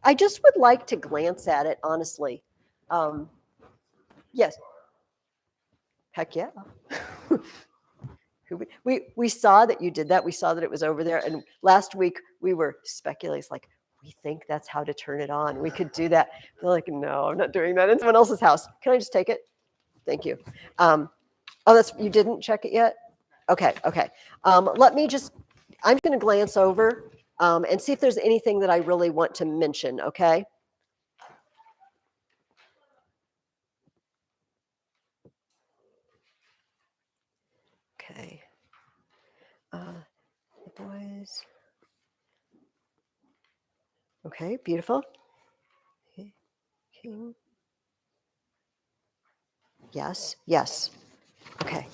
I just would like to glance at it, honestly. Yes. Heck yeah. We saw that you did that. We saw that it was over there. And last week we were speculating, like, we think that's how to turn it on. We could do that. They're like, no, I'm not doing that in someone else's house. Can I just take it? Thank you. Oh, you didn't check it yet? Okay, okay. Let me just, I'm going to glance over and see if there's anything that I really want to mention, okay? Okay. The boys. Okay, beautiful. King. Yes, yes. Okay.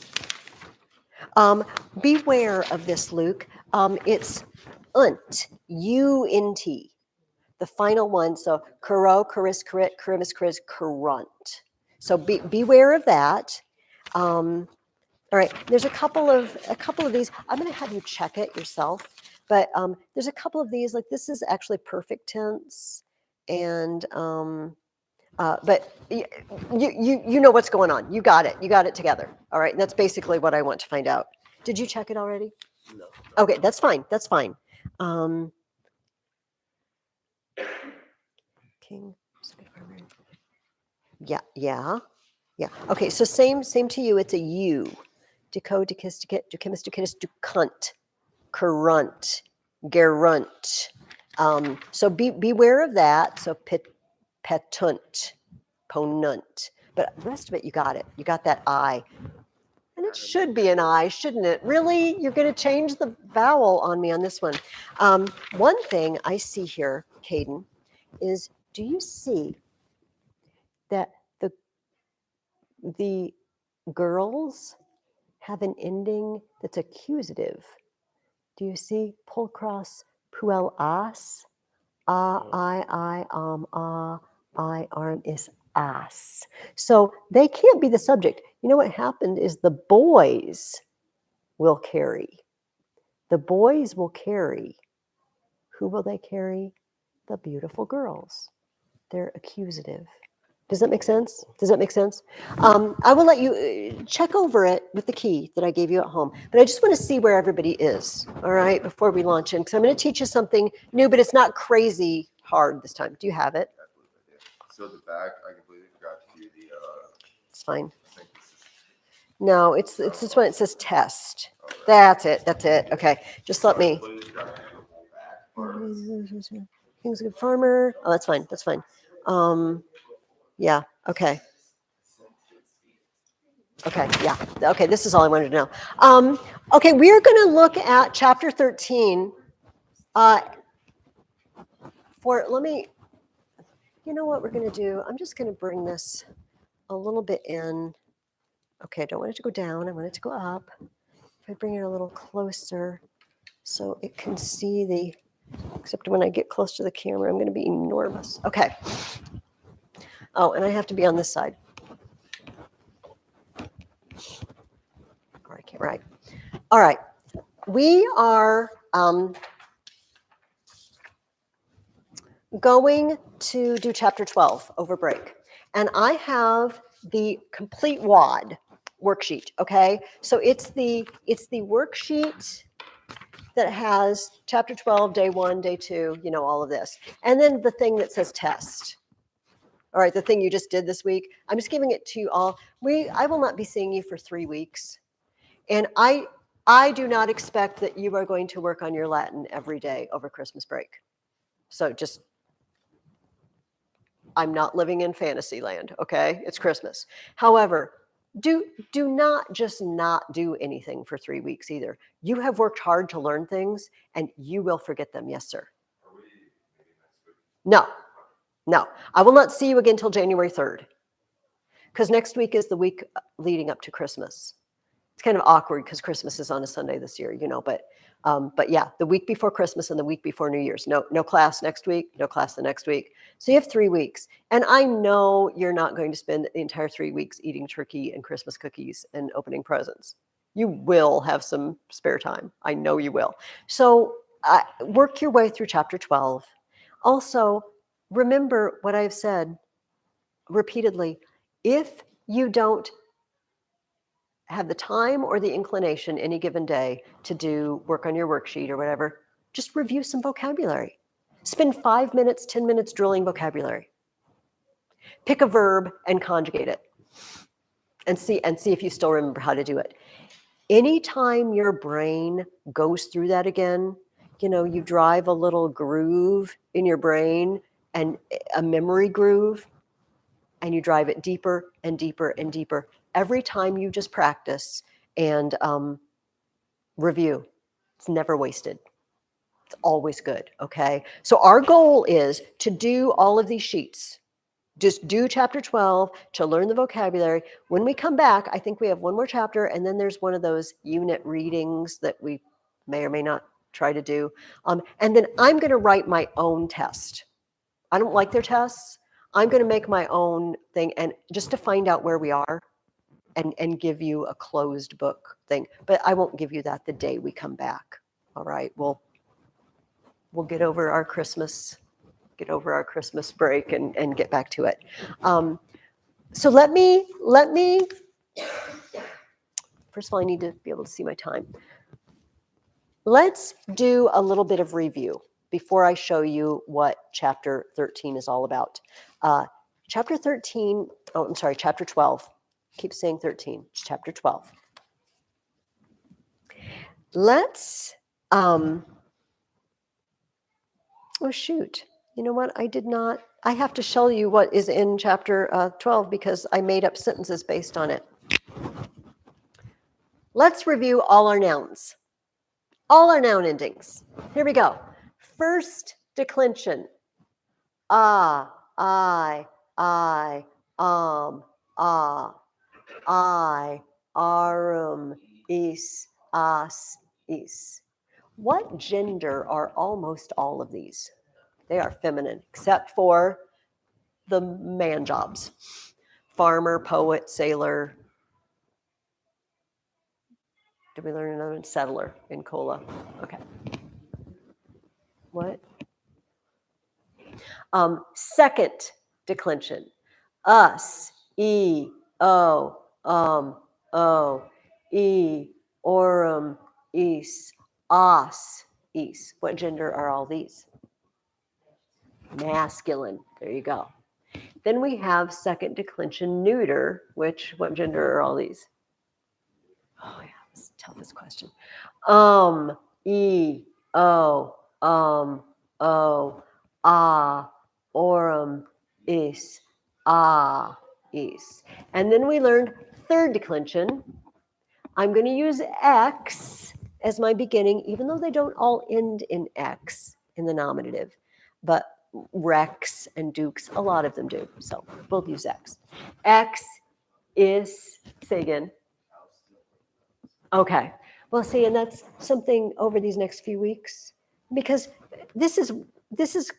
Beware of this, Luke. It's unt, U-N-T, the final one. So kuro, kuris, kurit, kurimis, kuris, kurunt. So beware of that. All right. There's a couple of these. I'm going to have you check it yourself. But there's a couple of these. Like this is actually perfect tense, and but you know what's going on. You got it. You got it together. All right. And that's basically what I want to find out. Did you check it already? No. Okay, that's fine. That's fine. King. Yeah, yeah, yeah. Okay, so same to you. It's a U. Deco, dekis, dekimis, dekitis, dukunt, currunt, gerunt. So beware of that. So petunt, ponunt. But the rest of it, you got it. You got that I. And it should be an I, shouldn't it? Really? You're going to change the vowel on me on this one. One thing I see here, Caden, is do you see that the girls have an ending that's accusative? Do you see pulcros puel as? I, arm is as. So they can't be the subject. You know what happened is the boys will carry. The boys will carry. Who will they carry? The beautiful girls. They're accusative. Does that make sense? Does that make sense? I will let you check over it with the key that I gave you at home. But I just want to see where everybody is, all right, before we launch in. Because I'm going to teach you something new, but it's not crazy hard this time. Do you have it? So the back, I completely forgot to do the. It's fine. No, it's this one. It says test. That's it. That's it. Okay. Just let me. King's a good farmer. Oh, that's fine. That's fine. Yeah. Okay. Okay. Yeah. Okay. This is all I wanted to know. Okay. We are going to look at chapter 13. Let me. You know what we're going to do? I'm just going to bring this a little bit in. Okay. I don't want it to go down. I want it to go up. If I bring it a little closer, so it can see the. Except when I get close to the camera, I'm going to be enormous. Okay. Oh, and I have to be on this side. Right. All right. We are going to do chapter 12 over break. And I have the complete WAD worksheet, okay? So it's the worksheet that has chapter 12, day 1, day 2, you know, all of this. And then the thing that says test. All right, the thing you just did this week. I'm just giving it to you all. I will not be seeing you for 3 weeks. And I do not expect that you are going to work on your Latin every day over Christmas break. So just, I'm not living in fantasy land, okay? It's Christmas. However, do not just not do anything for 3 weeks either. You have worked hard to learn things, and you will forget them. Yes, sir. No. I will not see you again until January 3rd, because next week is the week leading up to Christmas. It's kind of awkward because Christmas is on a Sunday this year, you know, but yeah, the week before Christmas and the week before New Year's. No class next week, no class the next week. So you have 3 weeks. And I know you're not going to spend the entire 3 weeks eating turkey and Christmas cookies and opening presents. You will have some spare time. I know you will. So work your way through chapter 12. Also, remember what I've said repeatedly. If you don't have the time or the inclination any given day to do work on your worksheet or whatever, just review some vocabulary. Spend 5 minutes, 10 minutes drilling vocabulary. Pick a verb and conjugate it. And see if you still remember how to do it. Anytime your brain goes through that again, you drive a little groove in your brain, and a memory groove, and you drive it deeper and deeper and deeper. Every time you just practice and review, it's never wasted. It's always good, okay? So our goal is to do all of these sheets. Just do chapter 12 to learn the vocabulary. When we come back, I think we have one more chapter, and then there's one of those unit readings that we may or may not try to do. And then I'm going to write my own test. I don't like their tests. I'm going to make my own thing, and just to find out where we are and give you a closed book thing. But I won't give you that the day we come back. All right, we'll get over our Christmas break and get back to it. So let me, first of all, I need to be able to see my time. Let's do a little bit of review before I show you what chapter 13 is all about. Chapter 12. Keep saying 13, it's chapter 12. Let's, oh shoot. You know what? I have to show you what is in chapter 12 because I made up sentences based on it. Let's review all our nouns, all our noun endings. Here we go. First declension. Ah, I, ah, I, arum, is, as, is. What gender are almost all of these? They are feminine, except for the man jobs. Farmer, poet, sailor. Did we learn another one? Settler in COLA. Okay. What? Second declension. Us, e, o, e, orum, is, os, is. What gender are all these? Masculine. There you go. Then we have second declension neuter, what gender are all these? Oh yeah, this is the toughest question. E, o, orum, is, is. And then we learned third declension. I'm going to use X as my beginning, even though they don't all end in X in the nominative. But Rex and Dukes, a lot of them do. So we'll use X. X is, say again. Okay. Well, see, and that's something over these next few weeks, because this is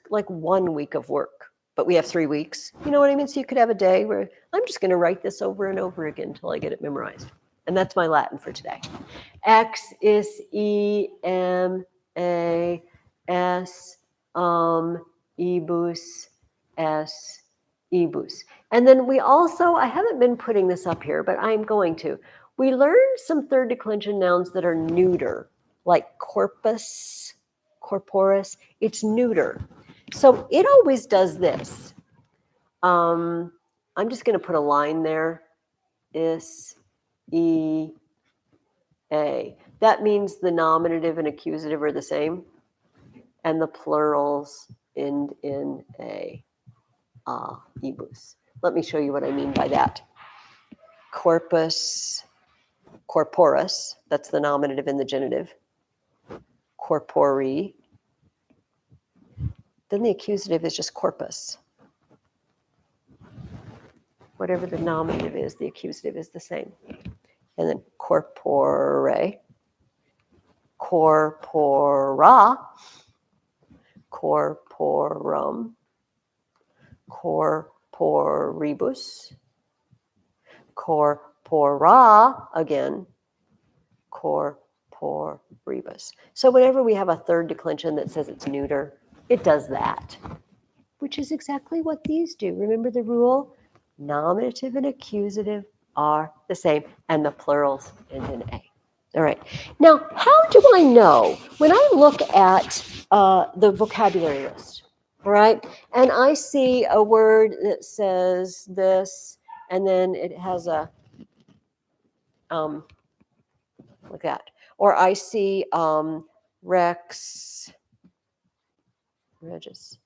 like 1 week of work, but we have 3 weeks. You know what I mean? So you could have a day where I'm just going to write this over and over again until I get it memorized. And that's my Latin for today. X is E, M, A, S, ebus, S, ebus. And then we also, I haven't been putting this up here, but I'm going to. We learned some third declension nouns that are neuter, like corpus, corporis. It's neuter. So it always does this. I'm just going to put a line there. Is, E, A. That means the nominative and accusative are the same, and the plurals end in A, ebus. Let me show you what I mean by that. Corpus, corporus, that's the nominative and the genitive. Corpori. Then the accusative is just corpus. Whatever the nominative is, the accusative is the same. And then corpore, corpora, corporum, corporibus, corpora, again, corporibus. So whenever we have a third declension that says it's neuter, it does that. which is exactly what these do. Remember the rule? Nominative and accusative are the same, and the plurals end in A. All right. Now, how do I know when I look at the vocabulary list, all right, and I see a word that says this, and then it has a, like that, or I see Rex, Regis.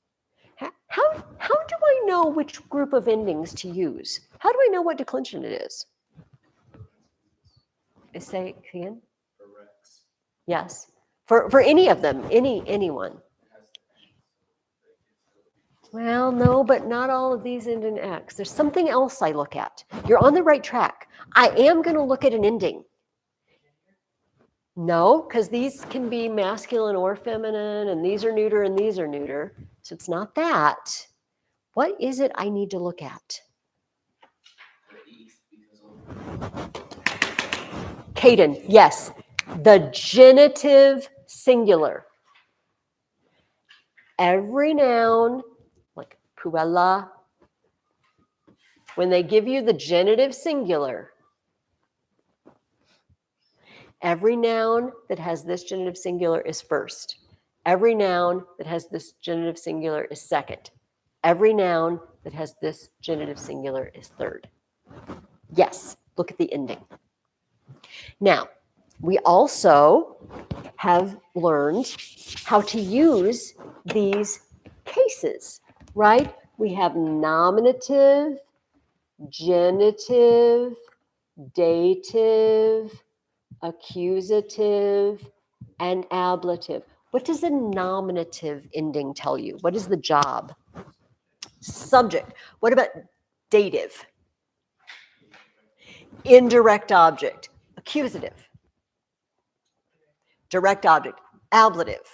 How do I know which group of endings to use? How do I know what declension it is? Say it again. For Rex. Yes. For any of them, anyone. Well, no, but not all of these end in X. There's something else I look at. You're on the right track. I am going to look at an ending. No, because these can be masculine or feminine, and these are neuter and these are neuter. So it's not that. What is it I need to look at? Caden, yes. The genitive singular. Every noun, like puella, when they give you the genitive singular, every noun that has this genitive singular is first. Every noun that has this genitive singular is second. Every noun that has this genitive singular is third. Yes, look at the ending. Now, we also have learned how to use these cases, right? We have nominative, genitive, dative, accusative, and ablative. What does a nominative ending tell you? What is the job? Subject. What about dative? Indirect object. Accusative. Direct object. Ablative.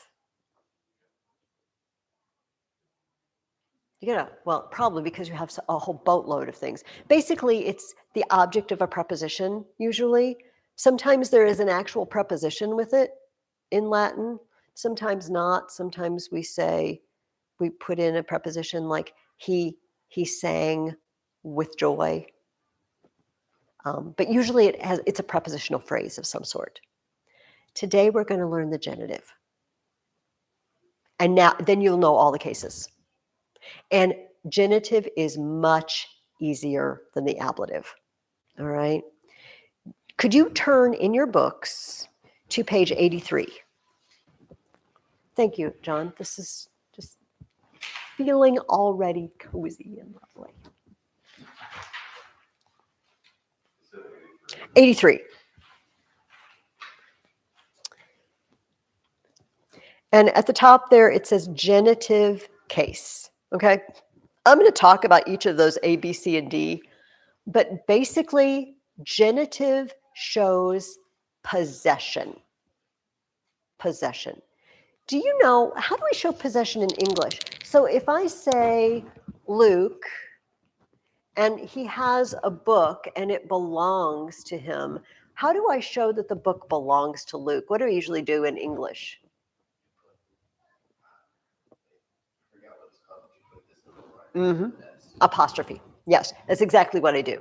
You gotta, well, probably because you have a whole boatload of things. Basically, it's the object of a preposition, usually. Sometimes there is an actual preposition with it in Latin, sometimes not. Sometimes we say, we put in a preposition like he sang with joy. But usually it's a prepositional phrase of some sort. Today we're going to learn the genitive. And now then you'll know all the cases. And genitive is much easier than the ablative. All right. Could you turn in your books to page 83? Thank you, John. This is just feeling already cozy and lovely. 83. And at the top there, it says genitive case. Okay. I'm going to talk about each of those A, B, C, and D. But basically, genitive shows possession. Possession. Do you know, how do we show possession in English? So if I say Luke, and he has a book and it belongs to him, how do I show that the book belongs to Luke? What do I usually do in English? Apostrophe. Yes, that's exactly what I do.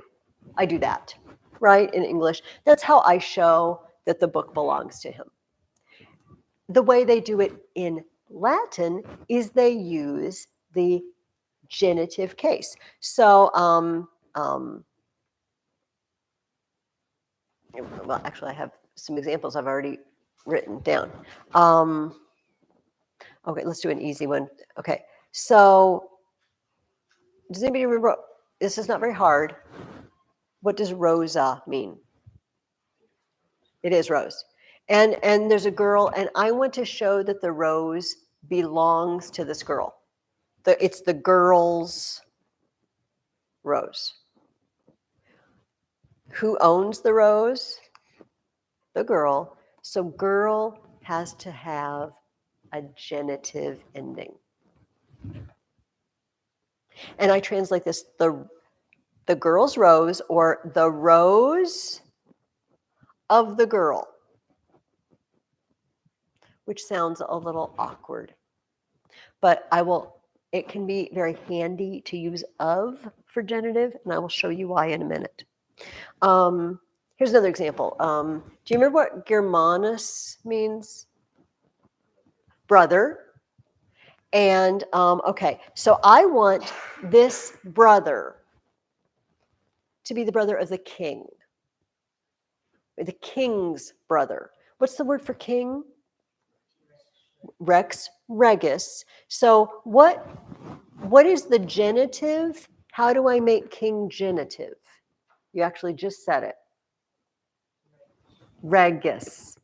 I do that, right, in English. That's how I show that the book belongs to him. The way they do it in Latin is they use the genitive case. So, well, actually, I have some examples I've already written down. Okay, let's do an easy one. Okay, so does anybody remember? This is not very hard. What does Rosa mean? It is rose. And there's a girl, and I want to show that the rose belongs to this girl. It's the girl's rose. Who owns the rose? The girl. So girl has to have a genitive ending. And I translate this the girl's rose, or the rose of the girl, which sounds a little awkward. But I will it can be very handy to use of for genitive, and I will show you why in a minute. Here's another example. Do you remember what Germanus means? Brother. And okay, so I want this brother to be the brother of the king, the king's brother. What's the word for king? Rex regis. So what is the genitive? How do I make king genitive? You actually just said it. Regis.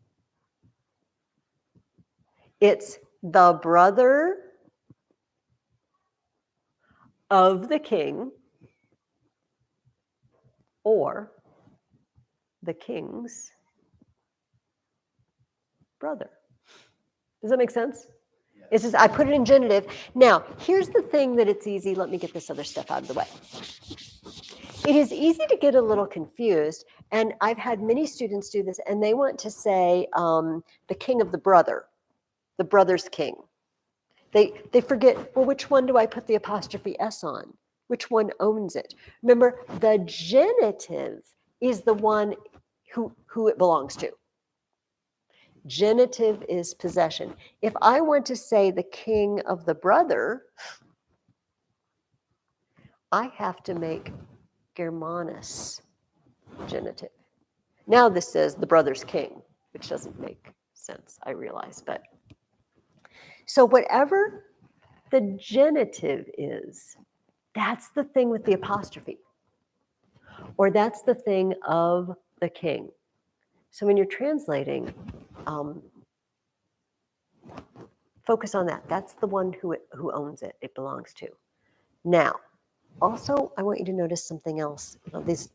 It's the brother of the king or the king's brother. Does that make sense? It's just, I put it in genitive. Now, here's the thing that it's easy. Let me get this other stuff out of the way. It is easy to get a little confused, and I've had many students do this, and they want to say the king of the brother's king. They forget, well, which one do I put the apostrophe S on? Which one owns it? Remember, the genitive is the one who it belongs to. Genitive is possession. If I want to say the king of the brother, I have to make Germanus genitive. Now this says the brother's king, which doesn't make sense, I realize. But so whatever the genitive is, that's the thing with the apostrophe, or that's the thing of the king. So when you're translating, focus on that. That's the one who owns it. It belongs to. Now, also, I want you to notice something else.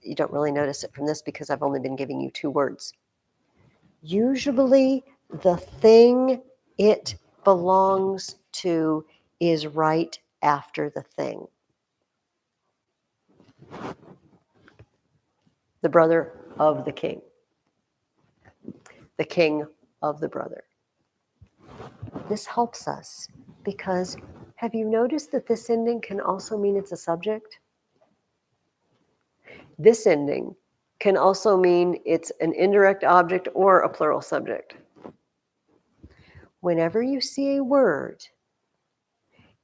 You don't really notice it from this because I've only been giving you 2 words. Usually, the thing it belongs to is right after the thing. The brother of the king. The king of the brother. This helps us because have you noticed that this ending can also mean it's a subject? This ending can also mean it's an indirect object or a plural subject. Whenever you see a word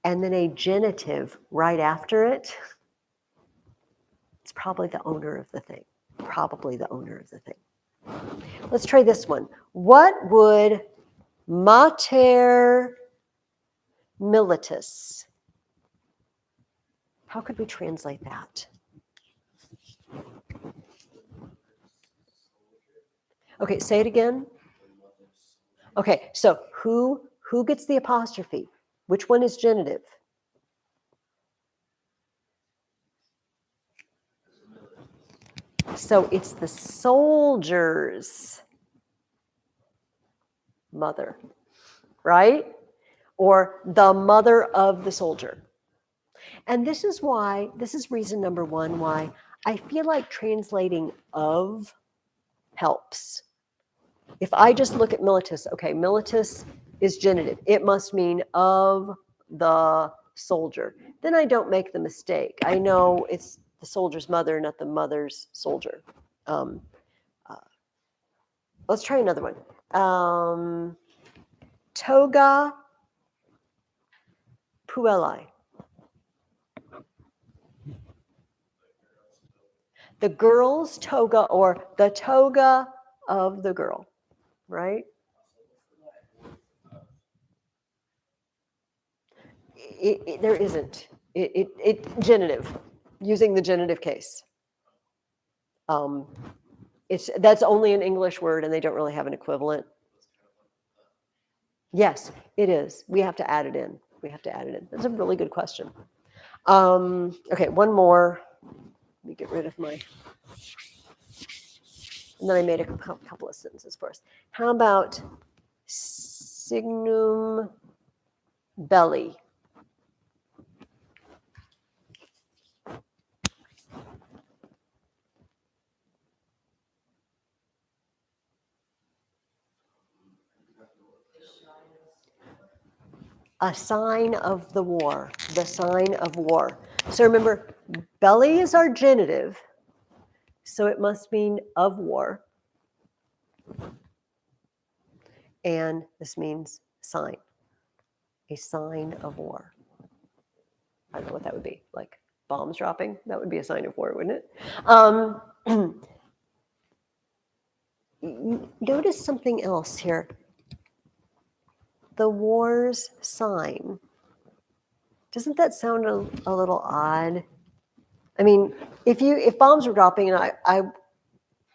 and then a genitive right after it, it's probably the owner of the thing. Probably the owner of the thing. Let's try this one. What would mater militis? How could we translate that? Okay, say it again. Okay, so who gets the apostrophe? Which one is genitive? So it's the soldier's mother, right? Or the mother of the soldier. And this is reason number 1 why I feel like translating of helps. If I just look at militus, okay, militus is genitive. It must mean of the soldier. Then I don't make the mistake. I know it's the soldier's mother, not the mother's soldier. Let's try another one. Toga puelli. The girl's toga, or the toga of the girl, right? There isn't. Genitive, using the genitive case. That's only an English word, and they don't really have an equivalent. Yes, it is. We have to add it in. That's a really good question. Okay, one more. Let me get rid of my. And then I made a couple of sentences for us. How about signum belli? A sign of the war, the sign of war. So remember, belly is our genitive, so it must mean of war. And this means sign, a sign of war. I don't know what that would be, like bombs dropping? That would be a sign of war, wouldn't it? Notice something else here. The war's sign. Doesn't that sound a little odd? I mean, if bombs were dropping and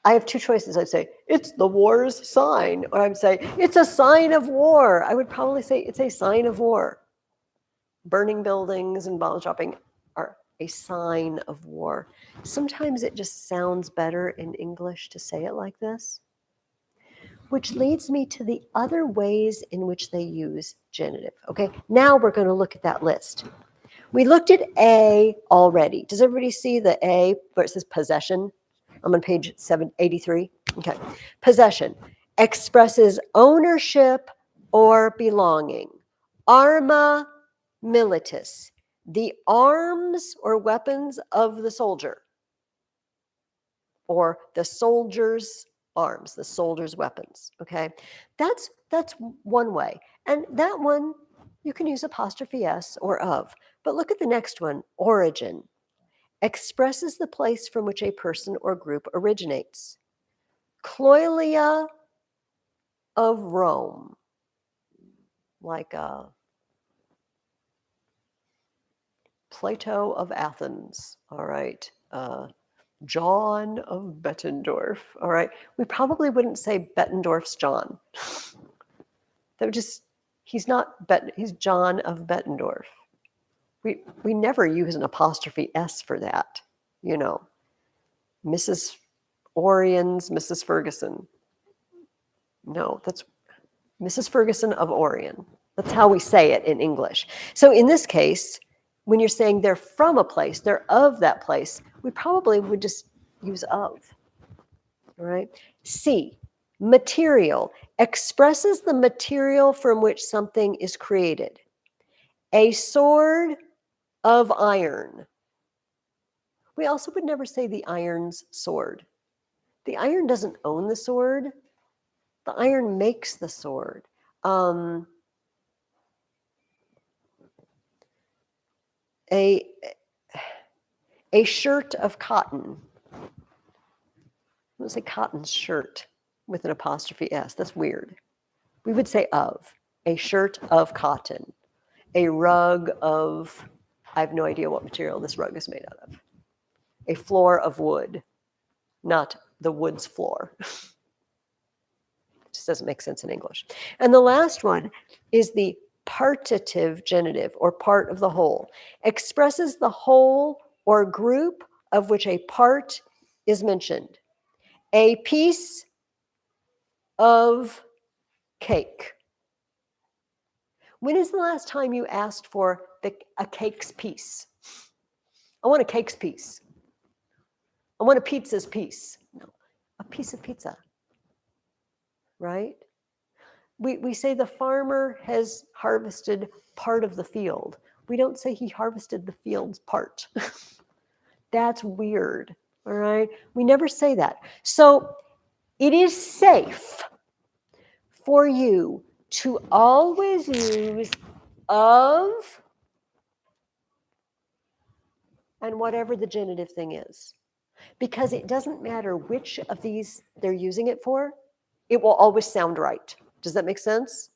I have two choices. I'd say, it's the war's sign. Or I'd say, it's a sign of war. I would probably say it's a sign of war. Burning buildings and bombs dropping are a sign of war. Sometimes it just sounds better in English to say it like this. Which leads me to the other ways in which they use genitive. Okay, now we're going to look at that list. We looked at A already. Does everybody see the A where it says possession? I'm on page 783. Okay. Possession expresses ownership or belonging. Arma militis, the arms or weapons of the soldier, or the soldier's arms, the soldier's weapons. Okay. That's one way. And that one, you can use apostrophe S or of. But look at the next one, origin. Expresses the place from which a person or group originates. Cloelia of Rome, like Plato of Athens, all right, John of Bettendorf, all right. We probably wouldn't say Bettendorf's John. That would just, he's John of Bettendorf. We never use an apostrophe S for that, you know. Mrs. Orion's Mrs. Ferguson. No, that's Mrs. Ferguson of Orion. That's how we say it in English. So in this case, when you're saying they're from a place, they're of that place, we probably would just use of. All right. C, material, expresses the material from which something is created. A sword of iron. We also would never say the iron's sword. The iron doesn't own the sword. The iron makes the sword. A shirt of cotton. I'm going to say cotton shirt with an apostrophe S. That's weird. We would say of. A shirt of cotton. A rug of, I have no idea what material this rug is made out of. A floor of wood, not the wood's floor. It just doesn't make sense in English. And the last one is the partitive genitive, or part of the whole. Expresses the whole or group of which a part is mentioned. A piece of cake. When is the last time you asked for a cake's piece? I want a cake's piece. I want a pizza's piece. No, a piece of pizza, right? We say the farmer has harvested part of the field. We don't say he harvested the field's part. That's weird, all right? We never say that. So it is safe for you to always use of and whatever the genitive thing is, because it doesn't matter which of these they're using it for, it will always sound right. Does that make sense?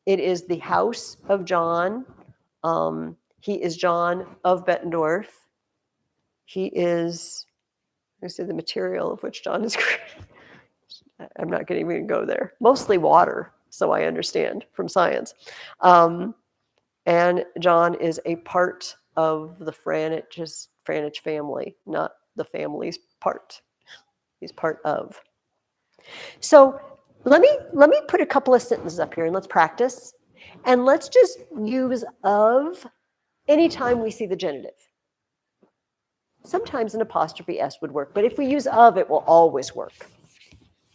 It is the house of John. He is John of Bettendorf. He is, I say the material of which John is created. I'm not going to even go there. Mostly water, so I understand from science. And John is a part of the Franich family, not the family's part. He's part of. So let me put a couple of sentences up here and let's practice. And let's just use of anytime we see the genitive. Sometimes an apostrophe S would work, but if we use of, it will always work.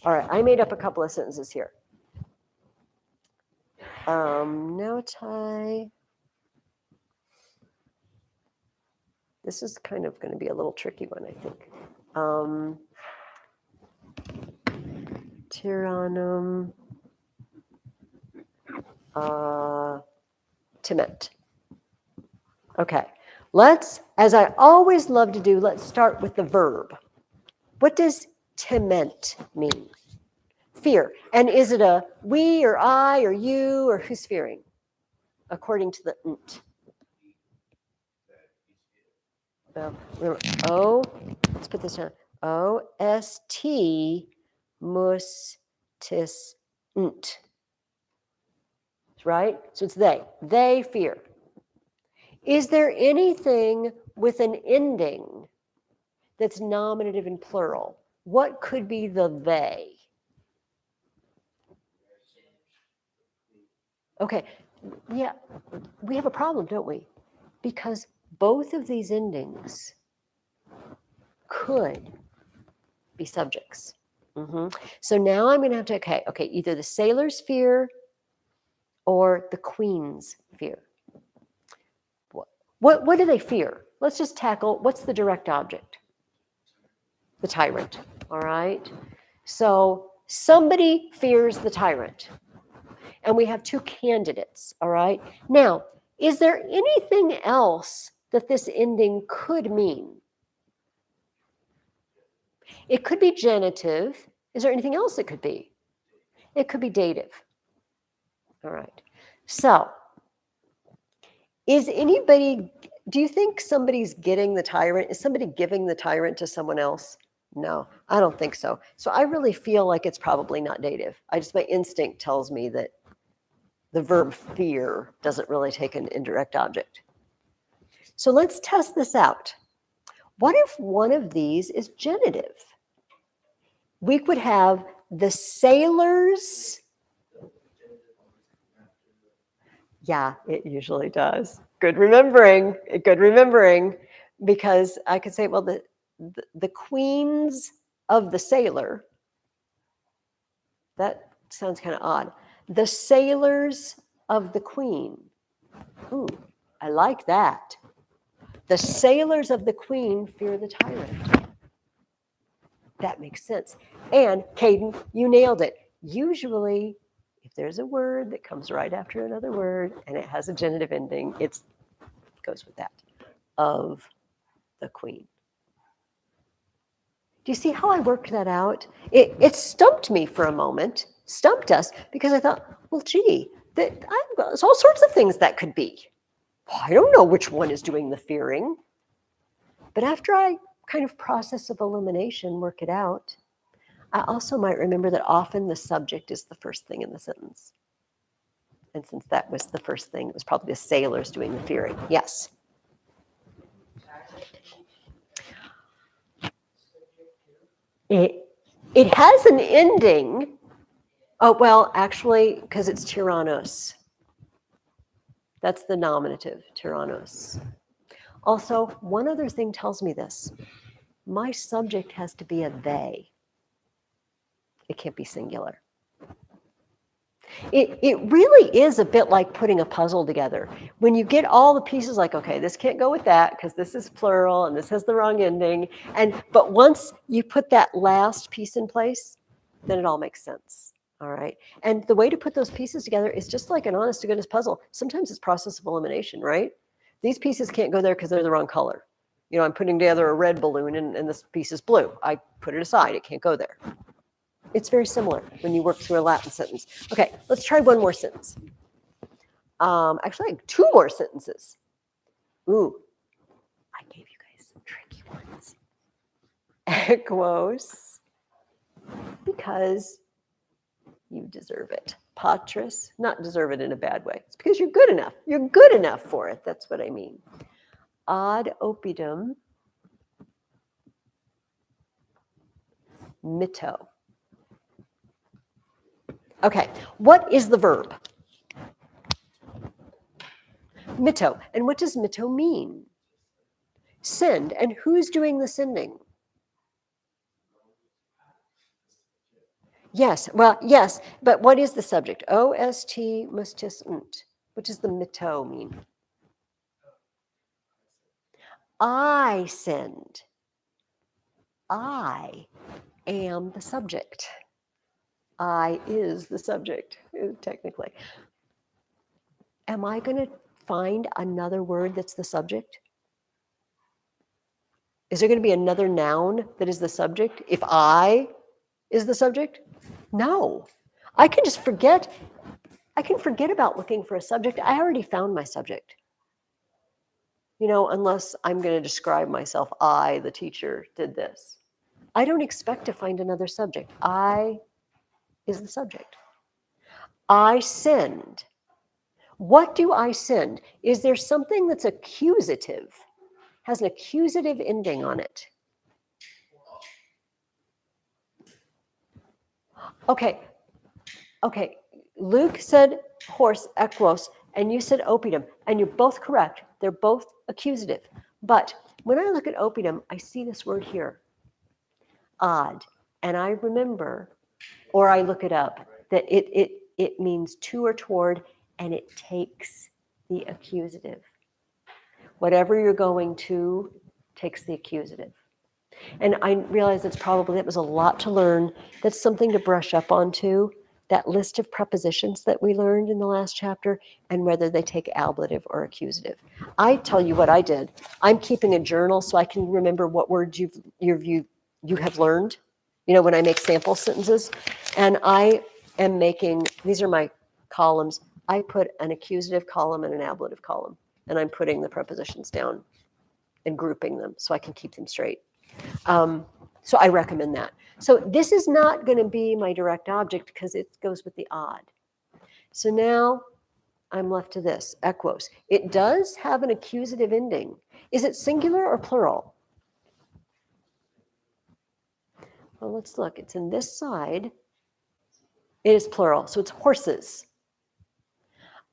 All right, I made up a couple of sentences here. Now tie. This is kind of going to be a little tricky one, I think. Tyrannum timent. Okay, let's, as I always love to do, let's start with the verb. What does timent mean? Fear. And is it a we or I or you or who's fearing? According to the nt. Well, remember, O, let's put this down. O-S-T mus tis nt. Right? So it's they. They fear. Is there anything with an ending that's nominative and plural? What could be the they? Okay, yeah, we have a problem, don't we? Because both of these endings could be subjects. So now I'm going to have to, okay, either the sailor's fear or the queen's fear. What do they fear? Let's just tackle, what's the direct object? The tyrant, all right? So somebody fears the tyrant. And we have two candidates, all right? Now, is there anything else that this ending could mean? It could be genitive. Is there anything else it could be? It could be dative. All right. So, is anybody, do you think somebody's getting the tyrant? Is somebody giving the tyrant to someone else? No, I don't think so. So I really feel like it's probably not dative. My instinct tells me that the verb fear doesn't really take an indirect object. So let's test this out. What if one of these is genitive? We could have the sailors. Yeah, it usually does. Good remembering, because I could say, well, the queens of the sailor, that sounds kind of odd. The sailors of the queen. Ooh, I like that. The sailors of the queen fear the tyrant. That makes sense. And Caden, you nailed it. Usually, if there's a word that comes right after another word and it has a genitive ending, it goes with that, of the queen. Do you see how I worked that out? It stumped me for a moment, stumped us, because I thought, well, gee, there's all sorts of things that could be. I don't know which one is doing the fearing. But after I kind of process of elimination, work it out, I also might remember that often the subject is the first thing in the sentence. And since that was the first thing, it was probably the sailors doing the fearing. Yes? It has an ending. Oh, well, actually, because it's tyrannos. That's the nominative, tyrannos. Also, one other thing tells me this. My subject has to be a they. It can't be singular. It really is a bit like putting a puzzle together. When you get all the pieces, like, okay, this can't go with that because this is plural and this has the wrong ending. But once you put that last piece in place, then it all makes sense. All right. And the way to put those pieces together is just like an honest to goodness puzzle. Sometimes it's process of elimination, right? These pieces can't go there because they're the wrong color. You know, I'm putting together a red balloon and this piece is blue. I put it aside. It can't go there. It's very similar when you work through a Latin sentence. Okay, let's try one more sentence. Actually, two more sentences. Ooh, I gave you guys some tricky ones. Equos, because you deserve it. Patris, not deserve it in a bad way. It's because you're good enough. You're good enough for it. That's what I mean. Ad opidum mitto. Okay, what is the verb? Mitto. And what does mitto mean? Send. And who's doing the sending? Yes, well, yes, but what is the subject? OST mustisnt. What does the mito mean? I send. I am the subject. I is the subject, technically. Am I going to find another word that's the subject? Is there going to be another noun that is the subject if I is the subject? No. I can just forget. I can forget about looking for a subject. I already found my subject. Unless I'm going to describe myself, I, the teacher, did this. I don't expect to find another subject. I is the subject. I send. What do I send? Is there something that's accusative, has an accusative ending on it? Okay. Luke said horse, equos, and you said oppidum, and you're both correct. They're both accusative. But when I look at oppidum, I see this word here, odd. And I remember, or I look it up, that it means to or toward, and it takes the accusative. Whatever you're going to takes the accusative. And I realize that was a lot to learn. That's something to brush up onto, that list of prepositions that we learned in the last chapter, and whether they take ablative or accusative. I tell you what I did. I'm keeping a journal so I can remember what words you have learned, when I make sample sentences. And I am making, these are my columns. I put an accusative column and an ablative column, and I'm putting the prepositions down and grouping them so I can keep them straight. So I recommend that. So this is not going to be my direct object because it goes with the odd. So now I'm left to this, equos. It does have an accusative ending. Is it singular or plural? Well, let's look. It's in this side. It is plural, so it's horses.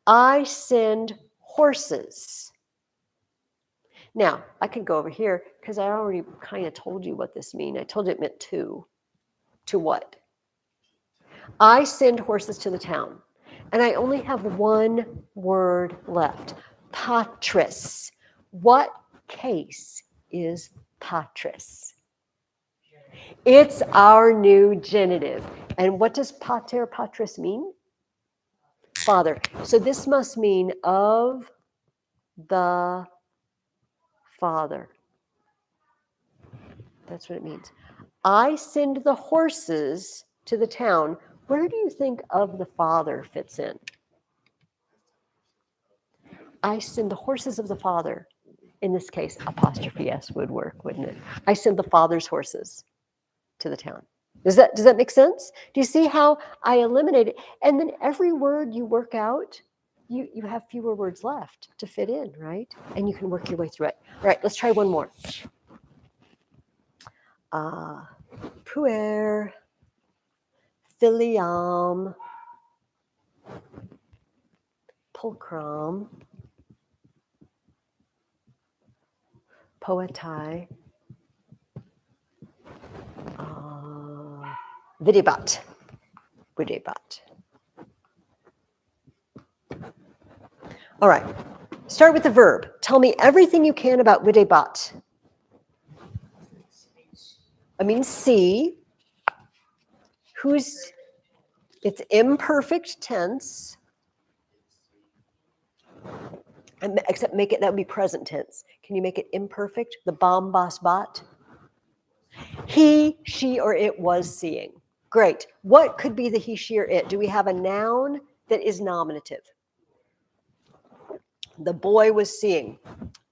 I send horses. Now, I could go over here because I already kind of told you what this means. I told you it meant to. To what? I send horses to the town. And I only have one word left, patris. What case is patris? It's our new genitive. And what does pater, patris mean? Father. So this must mean of the father. That's what it means. I send the horses to the town. Where do you think of the father fits in? I send the horses of the father. In this case, apostrophe S would work, wouldn't it? I send the father's horses to the town. Does that make sense? Do you see how I eliminate it? And then every word you work out, you have fewer words left to fit in, right? And you can work your way through it. All right, let's try one more. Puer, filiam, pulchrum, poetae, videbat. Videbat. All right, start with the verb. Tell me everything you can about videbat. I mean, see. It's imperfect tense. Except that would be present tense. Can you make it imperfect? The bombas bot. He, she, or it was seeing. Great. What could be the he, she, or it? Do we have a noun that is nominative? The boy was seeing.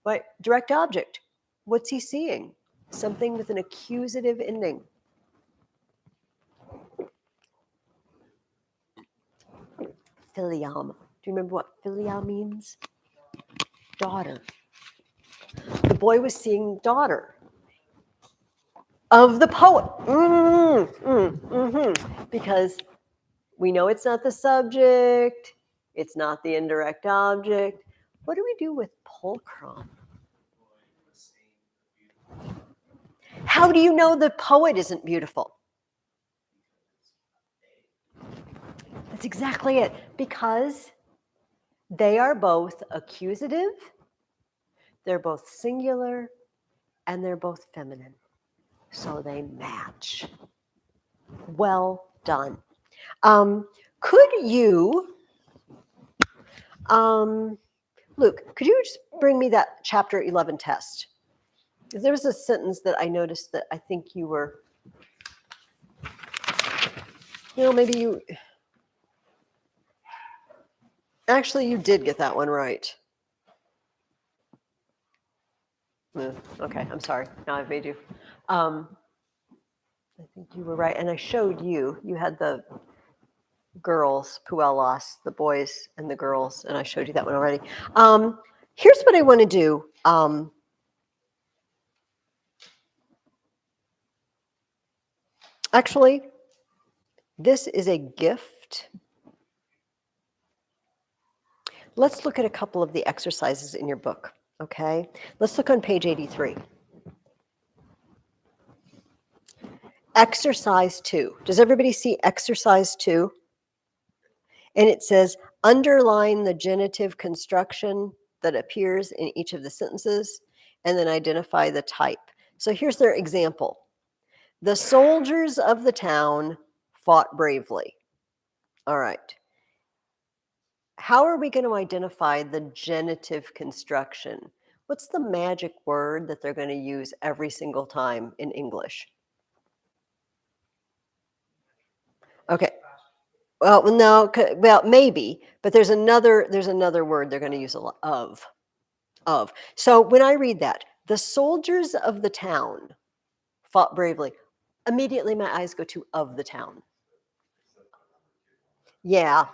What? Direct object. What's he seeing? Something with an accusative ending. Filiam. Do you remember what filiam means? Daughter. The boy was seeing daughter of the poet. Because we know it's not the subject, it's not the indirect object. What do we do with pulchrum? How do you know the poet isn't beautiful? That's exactly it. Because they are both accusative, they're both singular, and they're both feminine. So they match. Well done. Could you, Luke, could you just bring me that chapter 11 test? Because there was a sentence that I noticed that I think you were, maybe you, actually you did get that one right. Okay, I'm sorry. Now I've made you. I think you were right. And I showed you, you had the girls, puellas, the boys and the girls, and I showed you that one already. Here's what I want to do. Actually, this is a gift. Let's look at a couple of the exercises in your book, okay? Let's look on page 83. Exercise 2. Does everybody see exercise 2? And it says, underline the genitive construction that appears in each of the sentences, and then identify the type. So here's their example. The soldiers of the town fought bravely. All right. How are we going to identify the genitive construction? What's the magic word that they're going to use every single time in English? Okay. Well, no, well, maybe, but there's another word they're going to use a lot of. So when I read that, the soldiers of the town fought bravely, immediately my eyes go to of the town. Yeah,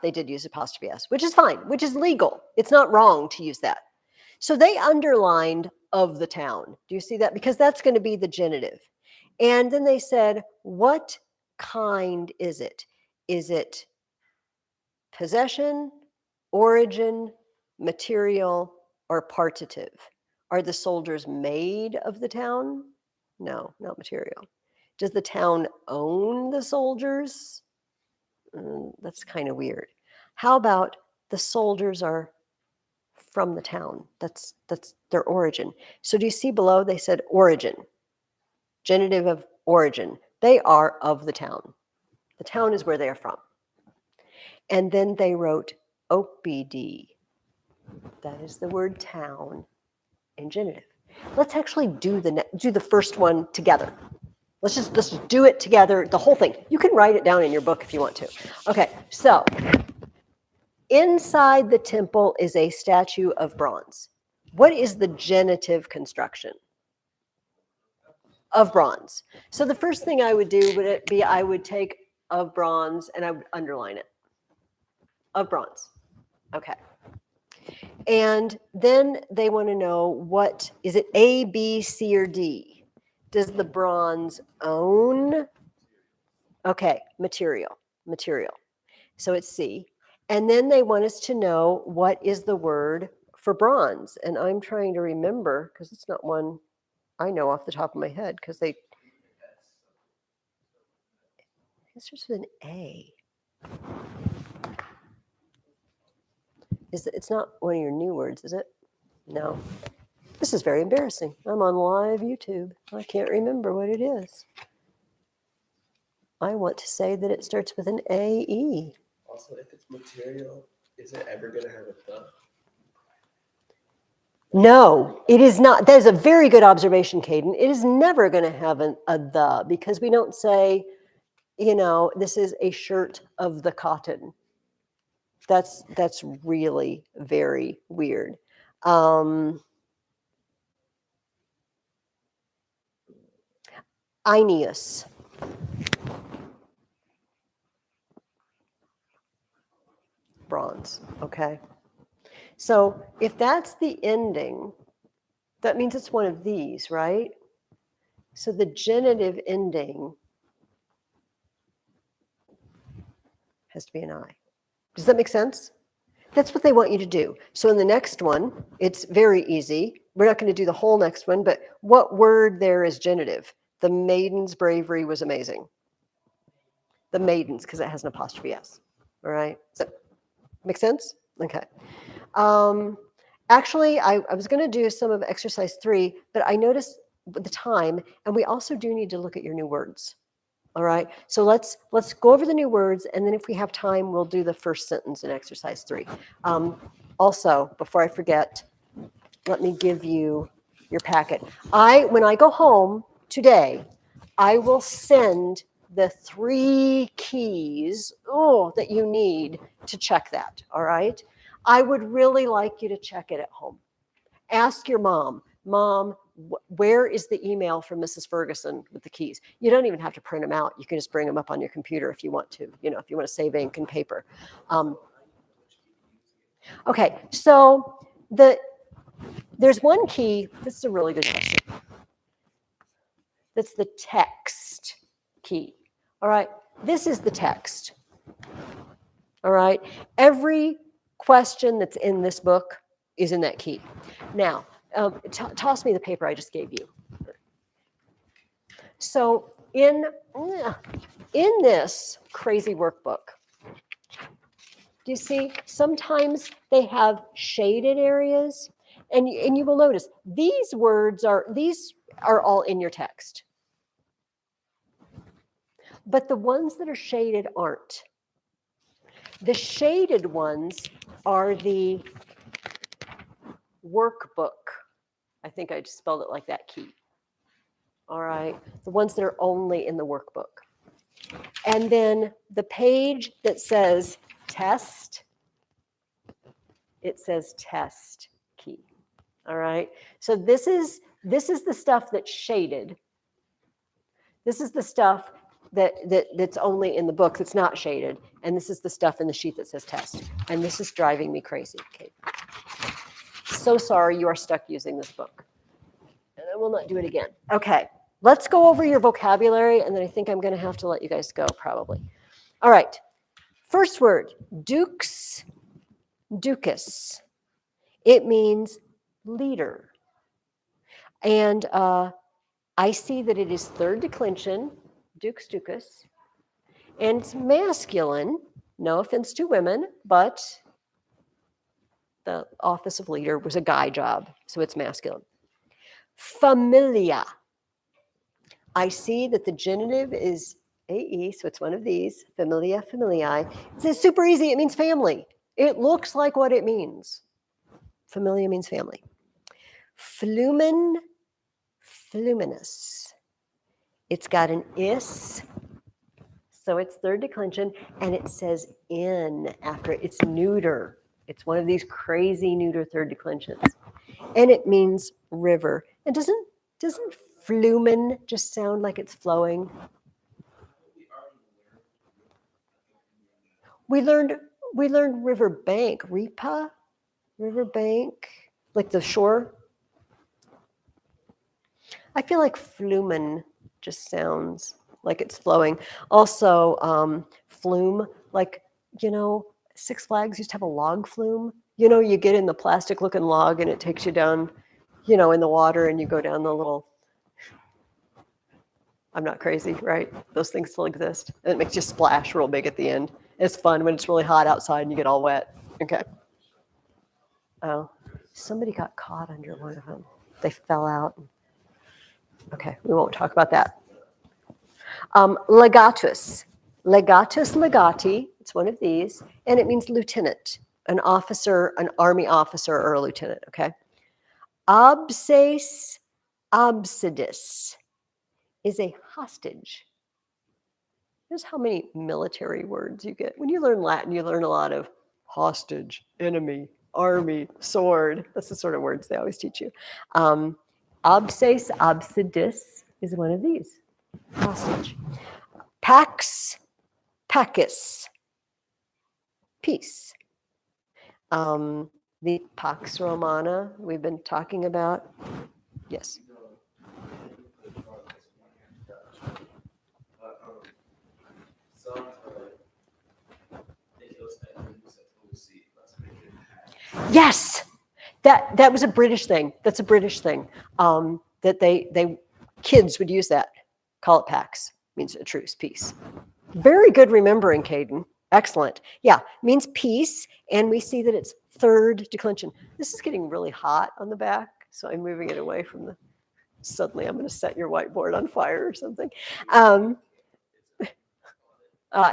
they did use apostrophe S, which is fine, which is legal. It's not wrong to use that. So they underlined of the town. Do you see that? Because that's going to be the genitive. And then they said, what kind is it? Is it possession, origin, material, or partitive? Are the soldiers made of the town? No, not material. Does the town own the soldiers? That's kind of weird. How about the soldiers are from the town? That's their origin. So do you see below they said origin, genitive of origin. They are of the town. The town is where they are from. And then they wrote OPD. That is the word town in genitive. Let's actually do the first one together. Let's just do it together, the whole thing. You can write it down in your book if you want to. Okay, so inside the temple is a statue of bronze. What is the genitive construction? Of bronze. So the first thing I would do would be I would take of bronze and I would underline it. Of bronze. Okay. And then they want to know what is it A, B, C, or D? Does the bronze own? Okay, material. So it's C. And then they want us to know what is the word for bronze. And I'm trying to remember because it's not one I know off the top of my head because it starts with an A. It's not one of your new words, is it? No. This is very embarrassing. I'm on live YouTube. I can't remember what it is. I want to say that it starts with an A-E. Also, if it's material, is it ever going to have a the? No, it is not. That is a very good observation, Caden. It is never going to have a the because we don't say, this is a shirt of the cotton. That's really very weird. Aeneas. Bronze, okay? So if that's the ending, that means it's one of these, right? So the genitive ending has to be an I. Does that make sense? That's what they want you to do. So in the next one, it's very easy. We're not going to do the whole next one, but what word there is genitive? The maiden's bravery was amazing. The maidens, because it has an apostrophe S. All right. Does that make sense? Okay. Actually, I was going to do some of exercise 3, but I noticed the time, and we also do need to look at your new words. All right. So let's go over the new words, and then if we have time, we'll do the first sentence in exercise 3. Also, before I forget, let me give you your packet. When I go home today, I will send the 3 keys that you need to check that. All right. I would really like you to check it at home. Ask your mom, where is the email from Mrs. Ferguson with the keys? You don't even have to print them out. You can just bring them up on your computer if you want to, if you want to save ink and paper. Okay, so there's one key. This is a really good question. That's the text key. All right, this is the text. All right, every question that's in this book is in that key. Now, toss me the paper I just gave you. So in this crazy workbook, do you see sometimes they have shaded areas, and you will notice these are all in your text, but the ones that are shaded aren't. The shaded ones are the workbook. I think I just spelled it like that, key. All right, the ones that are only in the workbook. And then the page that says test, it says test key. All right, so this is the stuff that's shaded. This is the stuff that's only in the book that's not shaded, and this is the stuff in the sheet that says test. And this is driving me crazy. Okay. So sorry you are stuck using this book. And I will not do it again. Okay, let's go over your vocabulary, and then I think I'm going to have to let you guys go probably. All right, first word, dux, ducus. It means leader. And I see that it is third declension, dux, ducus, and it's masculine. No offense to women, but the office of leader was a guy job, so it's masculine. Familia. I see that the genitive is AE, so it's one of these, familia, familiae. It's super easy, it means family. It looks like what it means. Familia means family. Flumen, fluminous. It's got an is, so it's third declension, and it says in after it. It's neuter. It's one of these crazy neuter third declensions. And it means river. And doesn't flumen just sound like it's flowing? We learned river bank, ripa, river bank, like the shore. I feel like flumen just sounds like it's flowing. Also, flume, like, Six Flags used to have a log flume. You get in the plastic looking log and it takes you down, in the water, and you go down the little, I'm not crazy, right? Those things still exist. And it makes you splash real big at the end. It's fun when it's really hot outside and you get all wet. Okay. Oh, somebody got caught under one of them. They fell out. Okay, we won't talk about that. Legatus. Legatus legati, it's one of these, and it means lieutenant, an officer, an army officer, or a lieutenant, okay? Obses obsidis is a hostage. Here's how many military words you get. When you learn Latin, you learn a lot of hostage, enemy, army, sword. That's the sort of words they always teach you. Obses obsidis is one of these, hostage. Pax pacus, peace. The Pax Romana we've been talking about. Yes. Yes, that was a British thing. That's a British thing. That they kids would use that. Call it Pax. Means a truce, peace. Very good remembering, Caden. Excellent. Yeah, means peace. And we see that it's third declension. This is getting really hot on the back, so I'm moving it away from the. Suddenly, I'm going to set your whiteboard on fire or something.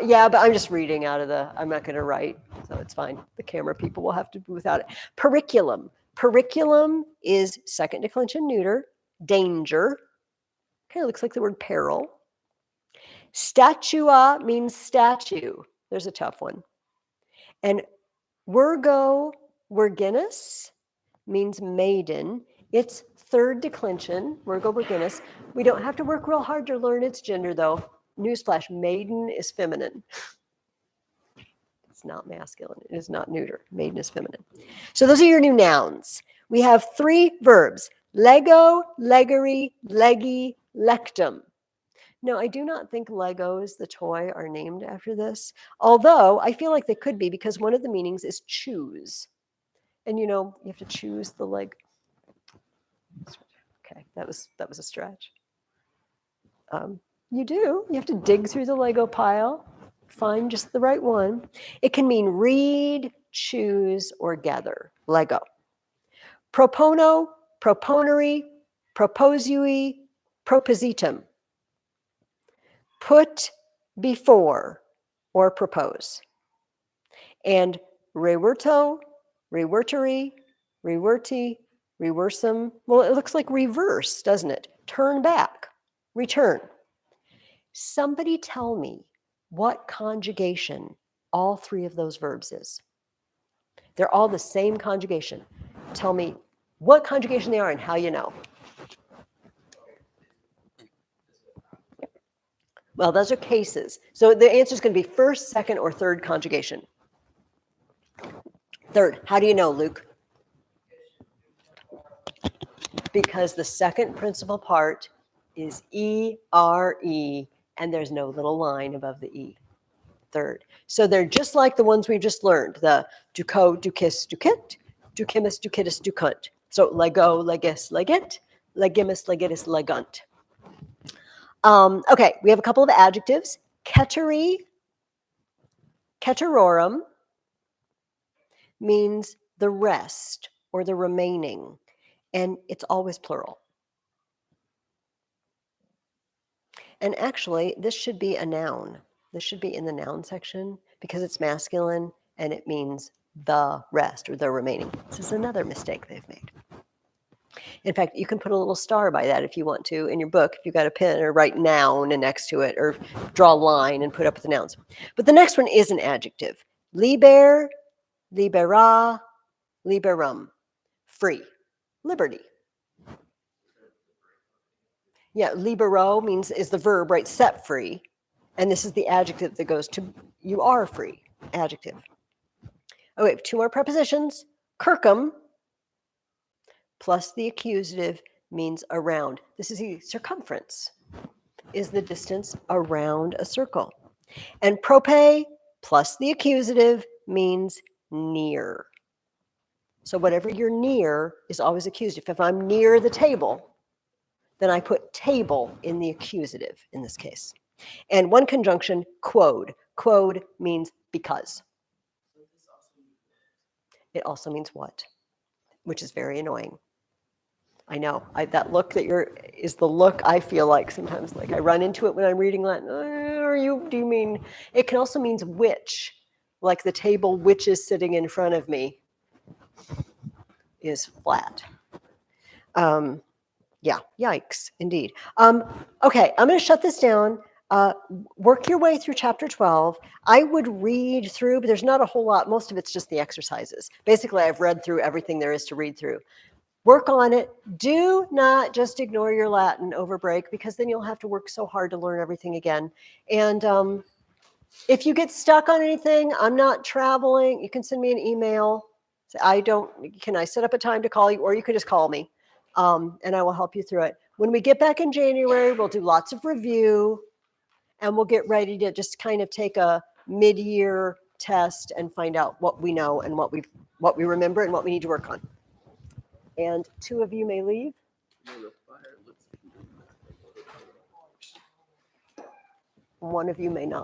Yeah, but I'm just reading out of the. I'm not going to write, so it's fine. The camera people will have to do without it. Periculum. Periculum is second declension neuter. Danger. Kind of looks like the word peril. Statua means statue. There's a tough one. And Virgo virginis means maiden. It's third declension, Virgo virginis. We don't have to work real hard to learn its gender, though. Newsflash, maiden is feminine. It's not masculine. It is not neuter. Maiden is feminine. So those are your new nouns. We have 3 verbs, lego, leggery, leggy, lectum. No, I do not think Legos, the toy, are named after this, although I feel like they could be because one of the meanings is choose. And you know, you have to choose the leg. Okay, that was a stretch. You do. You have to dig through the Lego pile, find just the right one. It can mean read, choose, or gather. Lego. Propono, proponere, proposui, propositum. Put before or propose. And reverto, revertery, reverti, reversum. Well, it looks like reverse, doesn't it? Turn back, return. Somebody tell me what conjugation all 3 of those verbs is. They're all the same conjugation. Tell me what conjugation they are and how you know. Well, those are cases. So the answer is going to be first, second, or third conjugation. Third. How do you know, Luke? Because the second principal part is E-R-E, and there's no little line above the E. Third. So they're just like the ones we just learned, the duco, ducis, ducit, ducimus, ducitus, ducunt. So lego, legis, legit, legimus, legitus, legunt. Okay, we have a couple of adjectives. Ceteri, ceterorum means the rest or the remaining, and it's always plural. And actually, this should be a noun. This should be in the noun section because it's masculine and it means the rest or the remaining. This is another mistake they've made. In fact, you can put a little star by that if you want to in your book, if you've got a pen, or write noun next to it, or draw a line and put up the nouns. But the next one is an adjective. Liber, libera, liberum. Free, liberty. Yeah, libero means is the verb, right? Set free. And this is the adjective that goes to you are free, adjective. Oh, we have 2 more prepositions. Circum plus the accusative means around. This is the circumference, is the distance around a circle. And prope plus the accusative means near. So whatever you're near is always accusative. If I'm near the table, then I put table in the accusative in this case. And one conjunction, quod. Quod means because. It also means what, which is very annoying. I know. That look that is the look I feel like sometimes. Like I run into it when I'm reading Latin. Do you mean? It can also mean which, like the table which is sitting in front of me is flat. Yeah, yikes, indeed. Okay, I'm going to shut this down. Work your way through chapter 12. I would read through, but there's not a whole lot. Most of it's just the exercises. Basically, I've read through everything there is to read through. Work on it. Do not just ignore your Latin over break, because then you'll have to work so hard to learn everything again. And if you get stuck on anything, I'm not traveling. You can send me an email. Can I set up a time to call you? Or you can just call me. And I will help you through it. When we get back in January, we'll do lots of review, and we'll get ready to just kind of take a mid-year test and find out what we know and what we remember and what we need to work on. And 2 of you may leave. One of you may not.